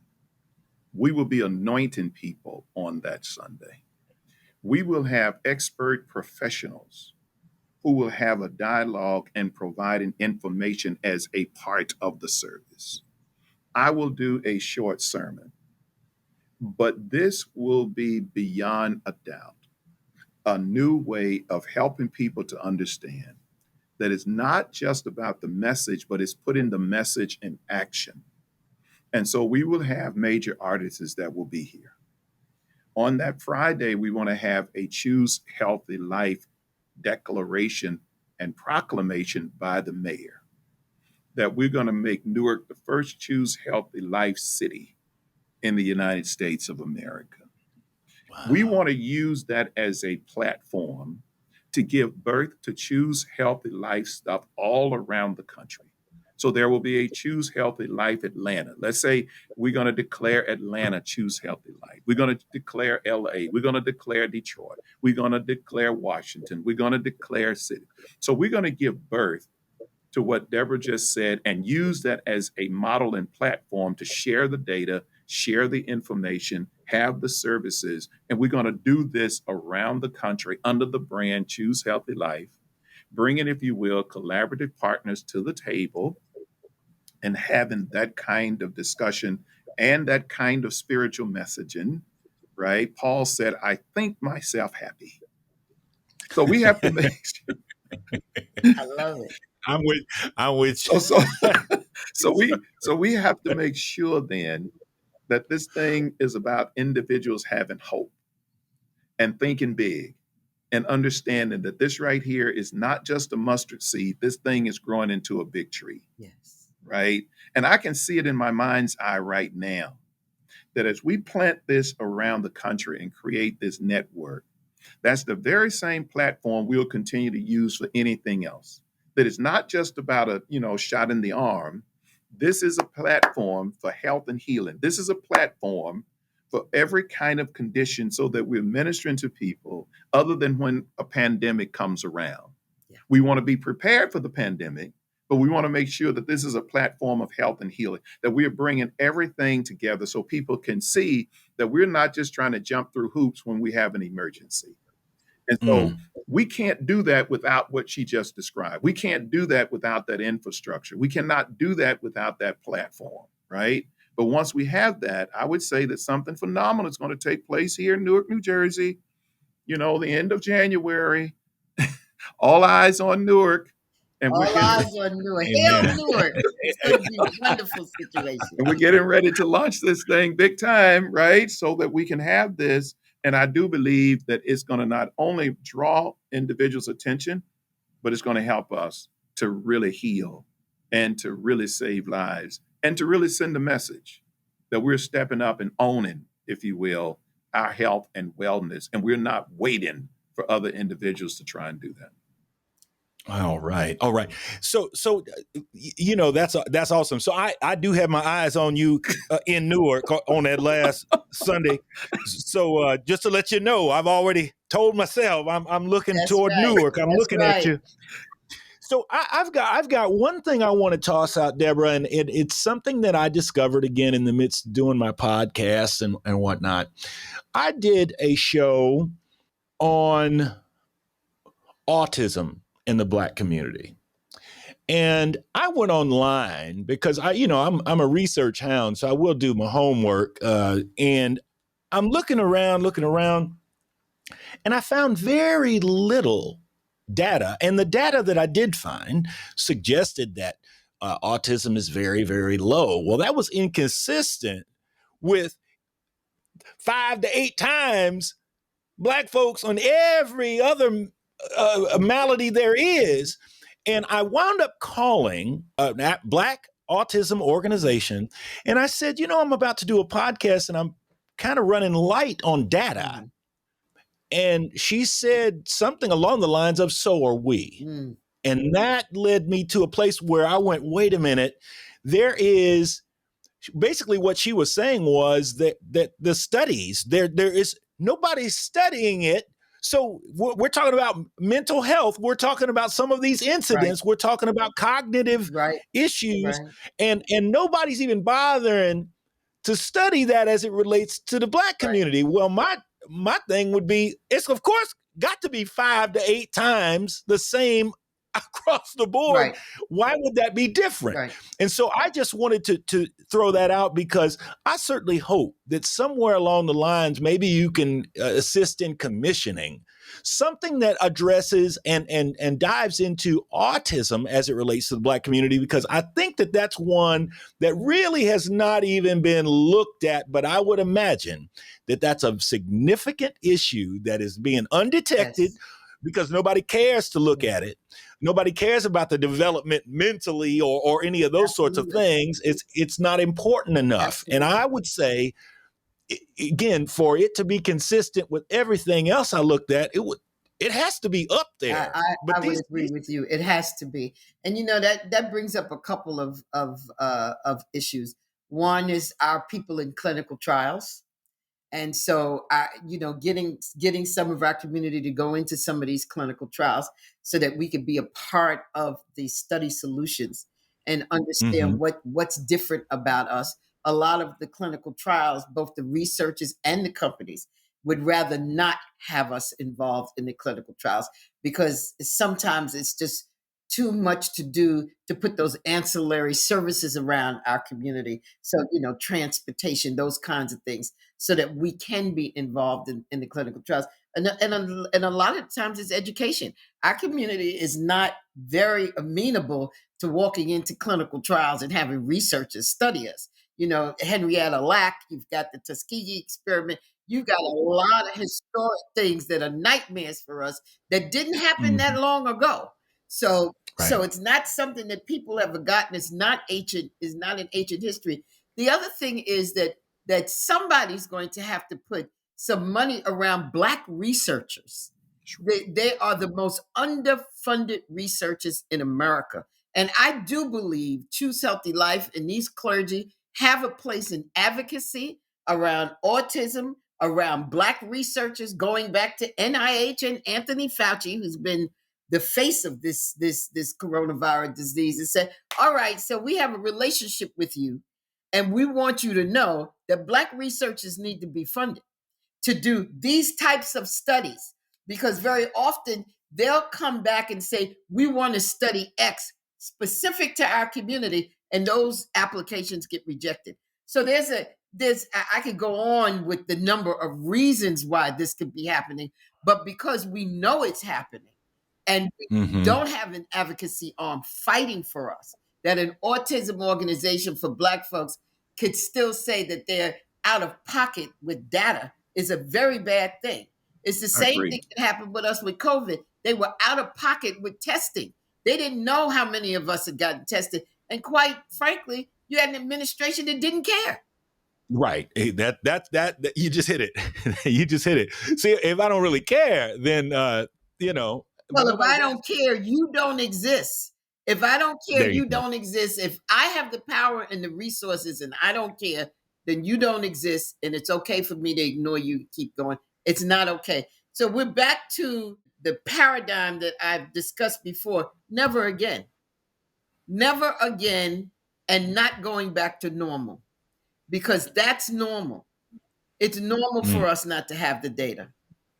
[SPEAKER 3] We will be anointing people on that Sunday. We will have expert professionals who will have a dialogue and providing information as a part of the service. I will do a short sermon, but this will be beyond a doubt a new way of helping people to understand that it's not just about the message, but it's putting the message in action. And so we will have major artists that will be here. On that Friday, we want to have a Choose Healthy Life declaration and proclamation by the mayor that we're going to make Newark the first Choose Healthy Life city in the United States of America. Wow. We want to use that as a platform to give birth to Choose Healthy Life stuff all around the country. So there will be a Choose Healthy Life Atlanta. Let's say we're going to declare Atlanta Choose Healthy Life. We're going to declare LA. We're going to declare Detroit. We're going to declare Washington. We're going to declare city. So we're going to give birth to what Deborah just said and use that as a model and platform to share the data, share the information, have the services. And we're going to do this around the country under the brand Choose Healthy Life, bringing, if you will, collaborative partners to the table and having that kind of discussion and that kind of spiritual messaging, right? Paul said, I think myself happy. So we have to make sure.
[SPEAKER 2] I love it.
[SPEAKER 1] I'm with you.
[SPEAKER 3] So we have to make sure then that this thing is about individuals having hope and thinking big and understanding that this right here is not just a mustard seed. This thing is growing into a big tree.
[SPEAKER 2] Yes.
[SPEAKER 3] Right? And I can see it in my mind's eye right now that as we plant this around the country and create this network, that's the very same platform we'll continue to use for anything else. That it's not just about a, shot in the arm. This is a platform for health and healing. This is a platform for every kind of condition so that we're ministering to people other than when a pandemic comes around.
[SPEAKER 2] Yeah.
[SPEAKER 3] We want to be prepared for the pandemic, but we want to make sure that this is a platform of health and healing, that we're bringing everything together so people can see that we're not just trying to jump through hoops when we have an emergency. And so we can't do that without what she just described. We can't do that without that infrastructure. We cannot do that without that platform, right? But once we have that, I would say that something phenomenal is going to take place here in Newark, New Jersey, the end of January. All eyes on Newark. And we're
[SPEAKER 2] All
[SPEAKER 3] getting,
[SPEAKER 2] eyes on Newark. Hail
[SPEAKER 1] Amen.
[SPEAKER 2] Newark. It's going to be a wonderful situation.
[SPEAKER 3] and we're getting ready to launch this thing big time, right? So that we can have this. And I do believe that it's going to not only draw individuals' attention, but it's going to help us to really heal and to really save lives and to really send a message that we're stepping up and owning, if you will, our health and wellness. And we're not waiting for other individuals to try and do that.
[SPEAKER 1] All right. So that's awesome. So I do have my eyes on you in Newark on that last Sunday. So just to let you know, I've already told myself I'm looking
[SPEAKER 2] That's
[SPEAKER 1] toward
[SPEAKER 2] right.
[SPEAKER 1] Newark. I'm
[SPEAKER 2] That's
[SPEAKER 1] looking
[SPEAKER 2] right.
[SPEAKER 1] at you. So I've got one thing I want to toss out, Deborah, and it's something that I discovered again in the midst of doing my podcasts and whatnot. I did a show on autism in the Black community. And I went online because I'm a research hound, so I will do my homework. And I'm looking around, and I found very little data. And the data that I did find suggested that autism is very, very low. Well, that was inconsistent with 5 to 8 times Black folks on every other malady there is. And I wound up calling a Black Autism Organization. And I said, I'm about to do a podcast and I'm kind of running light on data.
[SPEAKER 2] Mm-hmm.
[SPEAKER 1] And she said something along the lines of, so are we.
[SPEAKER 2] Mm.
[SPEAKER 1] And that led me to a place where I went, wait a minute, there is basically what she was saying was that the studies, there is nobody's studying it. So we're talking about mental health. We're talking about some of these incidents. Right. We're talking about cognitive issues, and nobody's even bothering to study that as it relates to the Black community. Right. Well, my thing would be, it's of course got to be 5 to 8 times the same across the board. Right. Why would that be different? Right. And so I just wanted to throw that out because I certainly hope that somewhere along the lines, maybe you can assist in commissioning something that addresses and dives into autism as it relates to the Black community, because I think that that's one that really has not even been looked at, but I would imagine that that's a significant issue that is being undetected. Yes. Because nobody cares to look at it. Nobody cares about the development mentally or any of those sorts of things. It's not important enough. Absolutely. And I would say, again, for it to be consistent with everything else I looked at, it has to be up there.
[SPEAKER 2] I would agree with you. It has to be. And that brings up a couple of issues. One is our people in clinical trials. And so, getting some of our community to go into some of these clinical trials so that we could be a part of the study solutions and understand what's different about us. A lot of the clinical trials, both the researchers and the companies, would rather not have us involved in the clinical trials because sometimes it's just too much to do to put those ancillary services around our community. So, transportation, those kinds of things, so that we can be involved in the clinical trials. And a lot of times it's education. Our community is not very amenable to walking into clinical trials and having researchers study us. Henrietta Lack, you've got the Tuskegee experiment. You've got a lot of historic things that are nightmares for us that didn't happen that long ago. So it's not something that people have forgotten. It's not ancient. It's not an ancient history. The other thing is that somebody's going to have to put some money around Black researchers. They are the most underfunded researchers in America. And I do believe Choose Healthy Life and these clergy have a place in advocacy, around autism, around Black researchers, going back to NIH and Anthony Fauci, who's been the face of this coronavirus disease, and said, all right, so we have a relationship with you, and we want you to know that Black researchers need to be funded to do these types of studies, because very often they'll come back and say, we want to study X specific to our community, and those applications get rejected. So I could go on with the number of reasons why this could be happening, but because we know it's happening and we don't have an advocacy arm fighting for us, that an autism organization for Black folks could still say that they're out of pocket with data is a very bad thing. It's the same thing that happened with us with COVID. They were out of pocket with testing. They didn't know how many of us had gotten tested. And quite frankly, you had an administration that didn't care.
[SPEAKER 1] Right. That you just hit it. You just hit it. See, if I don't really care, then
[SPEAKER 2] well, if I don't care, you don't exist. If I don't care, you don't exist. If I have the power and the resources and I don't care, then you don't exist. And it's okay for me to ignore you, keep going. It's not okay. So we're back to the paradigm that I've discussed before. Never again. Never again, and not going back to normal, because that's normal. It's normal for us not to have the data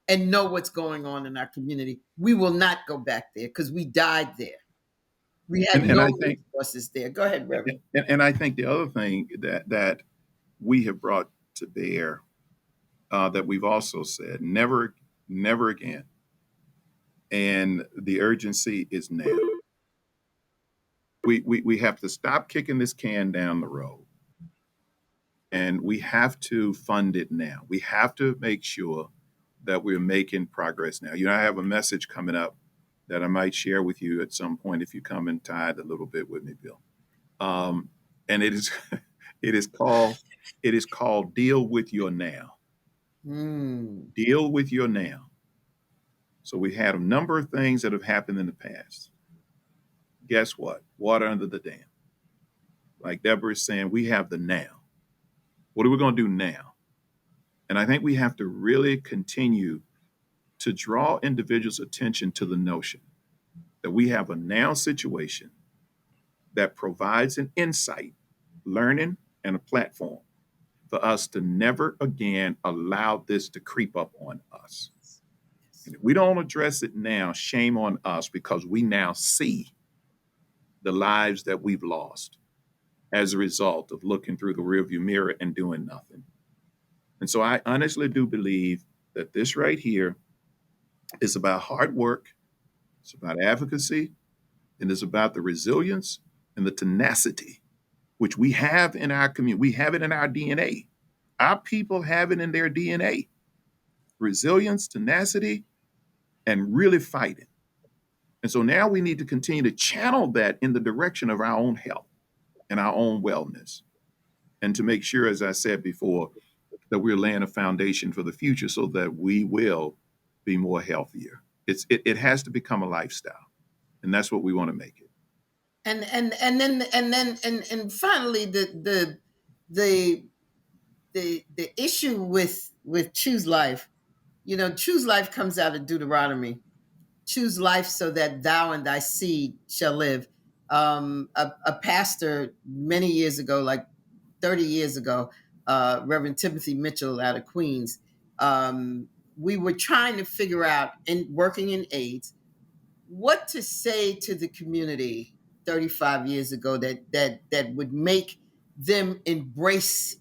[SPEAKER 2] and know what's going on in our community. We will not go back there because we died there. We had no resources there. Go ahead, Reverend.
[SPEAKER 3] And I think the other thing that we have brought to bear, that we've also said, never again. And the urgency is now. We have to stop kicking this can down the road. And we have to fund it now. We have to make sure that we're making progress now. I have a message coming up that I might share with you at some point if you come and tithe a little bit with me, Bill. And it is called Deal with Your Now. Deal with your now. So we had a number of things that have happened in the past. Guess what? Water under the dam. Like Debra is saying, we have the now. What are we going to do now? And I think we have to really continue to draw individuals' attention to the notion that we have a now situation that provides an insight, learning, and a platform for us to never again allow this to creep up on us. And if we don't address it now, shame on us, because we now see the lives that we've lost as a result of looking through the rearview mirror and doing nothing. And so I honestly do believe that this right here is about hard work, it's about advocacy, and it's about the resilience and the tenacity, which we have in our community. We have it in our DNA. Our people have it in their DNA. Resilience, tenacity, and really fighting. And so now we need to continue to channel that in the direction of our own health and our own wellness. And to make sure, as I said before, that we're laying a foundation for the future so that we will be more healthier. It has to become a lifestyle. And that's what we want to make it.
[SPEAKER 2] And then finally the issue with Choose Life, Choose Life comes out of Deuteronomy. Choose life so that thou and thy seed shall live. A pastor many years ago, like 30 years ago, Reverend Timothy Mitchell out of Queens, we were trying to figure out, in working in AIDS, what to say to the community 35 years ago that would make them embrace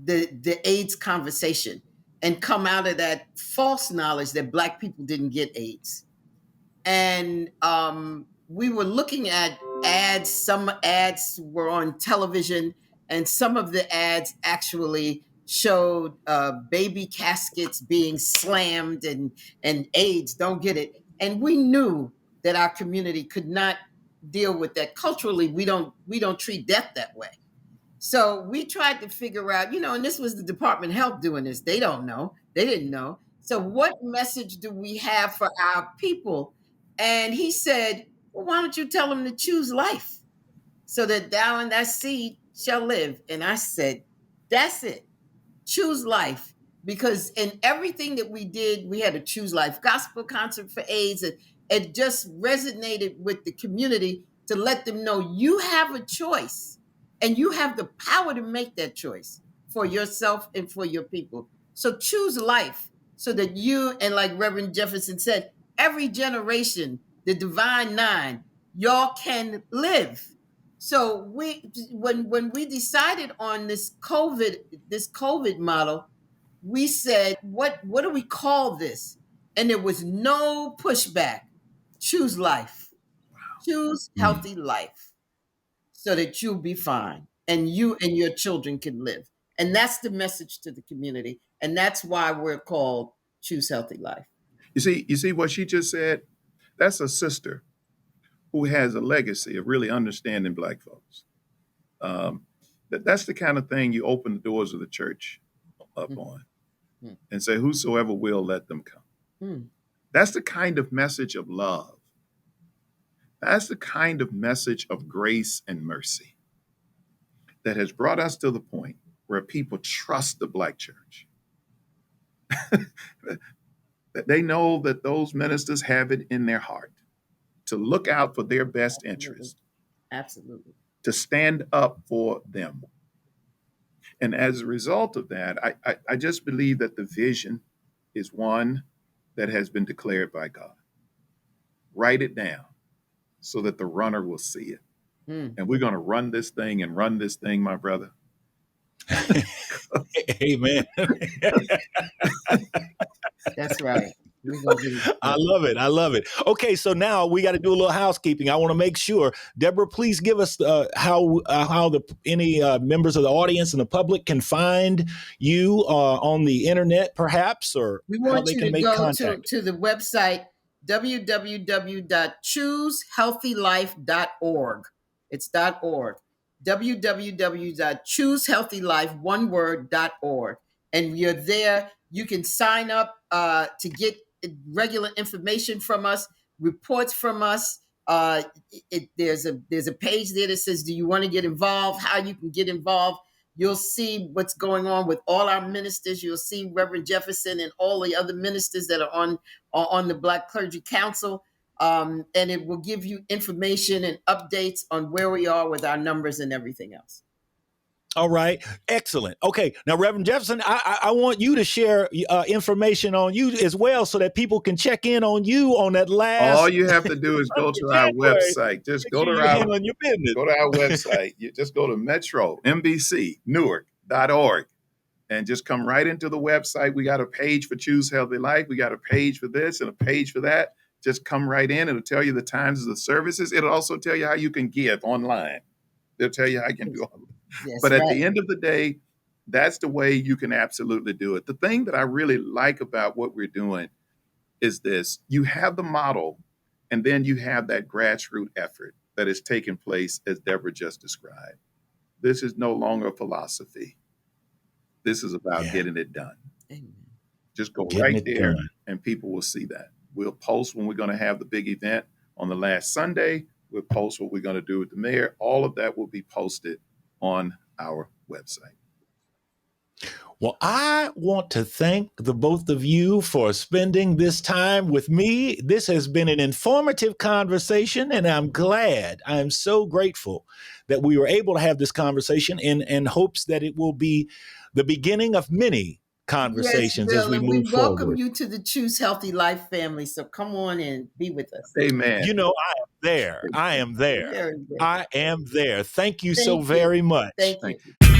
[SPEAKER 2] the AIDS conversation and come out of that false knowledge that Black people didn't get AIDS. And we were looking at ads. Some ads were on television, and some of the ads actually showed baby caskets being slammed and AIDS, don't get it. And we knew that our community could not deal with that. Culturally, we don't treat death that way. So we tried to figure out, and this was the Department of Health doing this. They don't know. They didn't know. So what message do we have for our people? And he said, well, why don't you tell them to choose life so that thou and thy seed shall live? And I said, that's it. choose life, because in everything that we did, we had a choose life gospel concert for AIDS. It just resonated with the community to let them know you have a choice and you have the power to make that choice for yourself and for your people. So choose life so that you, and like Reverend Jefferson said, every generation, the Divine Nine, y'all can live. So when we decided on this COVID model, we said, what do we call this? And there was no pushback. Choose life. Choose
[SPEAKER 1] Mm.
[SPEAKER 2] healthy life so that you'll be fine and you and your children can live. And that's the message to the community. And that's why we're called Choose Healthy Life.
[SPEAKER 3] You see what she just said? That's a sister who has a legacy of really understanding Black folks. Um, that's the kind of thing you open the doors of the church up
[SPEAKER 2] Mm.
[SPEAKER 3] on and say, whosoever will, let them come.
[SPEAKER 2] Mm.
[SPEAKER 3] That's the kind of message of love. That's the kind of message of grace and mercy that has brought us to the point where people trust the Black church. That they know that those ministers have it in their heart to look out for their best interest,
[SPEAKER 2] Absolutely.
[SPEAKER 3] to stand up for them. And as a result of that, I just believe that the vision is one that has been declared by God. Write it down so that the runner will see it.
[SPEAKER 2] Mm.
[SPEAKER 3] And we're going to run this thing, my brother.
[SPEAKER 1] Amen.
[SPEAKER 2] That's right. We're gonna be,
[SPEAKER 1] I love it. I love it. Okay, so now we got to do a little housekeeping. I want to make sure, Deborah, please give us how any members of the audience and the public can find you on the internet, perhaps, or
[SPEAKER 2] we
[SPEAKER 1] how
[SPEAKER 2] want
[SPEAKER 1] they
[SPEAKER 2] you
[SPEAKER 1] can
[SPEAKER 2] to
[SPEAKER 1] make
[SPEAKER 2] go
[SPEAKER 1] contact.
[SPEAKER 2] to the website www.choosehealthylife.org. It's .org. www.choosehealthylife.org. And you're there. You can sign up to get regular information from us, reports from us. There's a page there that says, do you want to get involved? How you can get involved. You'll see what's going on with all our ministers. You'll see Reverend Jefferson and all the other ministers that are on the Black Clergy Council. And it will give you information and updates on where we are with our numbers and everything else.
[SPEAKER 1] All right. Excellent. Okay. Now, Reverend Jefferson, I want you to share information on you as well so that people can check in on you on that last
[SPEAKER 3] All you have to do is go to our
[SPEAKER 1] January.
[SPEAKER 3] website. Just
[SPEAKER 1] Make
[SPEAKER 3] go
[SPEAKER 1] sure
[SPEAKER 3] to
[SPEAKER 1] you're
[SPEAKER 3] our
[SPEAKER 1] handling your business.
[SPEAKER 3] Go to our website. You just go to Metro, MBC, Newark.org, and just come right into the website. We got a page for Choose Healthy Life. We got a page for this and a page for that. Just come right in. It'll tell you the times of the services. It'll also tell you how you can give online. They'll tell you how you can do all.
[SPEAKER 2] Yes,
[SPEAKER 3] But at
[SPEAKER 2] right.
[SPEAKER 3] the end of the day, that's the way you can absolutely do it. The thing that I really like about what we're doing is this. You have the model, and then you have that grassroots effort that is taking place, as Deborah just described. This is no longer a philosophy. This is about getting it done.
[SPEAKER 2] Amen.
[SPEAKER 3] Just go
[SPEAKER 1] Getting
[SPEAKER 3] right
[SPEAKER 1] it
[SPEAKER 3] there,
[SPEAKER 1] done.
[SPEAKER 3] and people will see that. We'll post when we're going to have the big event on the last Sunday. We'll post what we're going to do with the mayor. All of that will be posted on our website.
[SPEAKER 1] Well, I want to thank the both of you for spending this time with me. This has been an informative conversation, and I'm so grateful that we were able to have this conversation in hopes that it will be the beginning of many conversations
[SPEAKER 2] Yes,
[SPEAKER 1] as
[SPEAKER 2] Bill,
[SPEAKER 1] we
[SPEAKER 2] and we
[SPEAKER 1] move
[SPEAKER 2] welcome
[SPEAKER 1] forward.
[SPEAKER 2] you to the Choose Healthy Life family. So come on and be with us.
[SPEAKER 3] Amen.
[SPEAKER 1] You know, I am there. I am there.
[SPEAKER 2] Very good.
[SPEAKER 1] I am there. Thank you so
[SPEAKER 2] Thank you.
[SPEAKER 1] very much.
[SPEAKER 2] Thank you.
[SPEAKER 3] Thank you.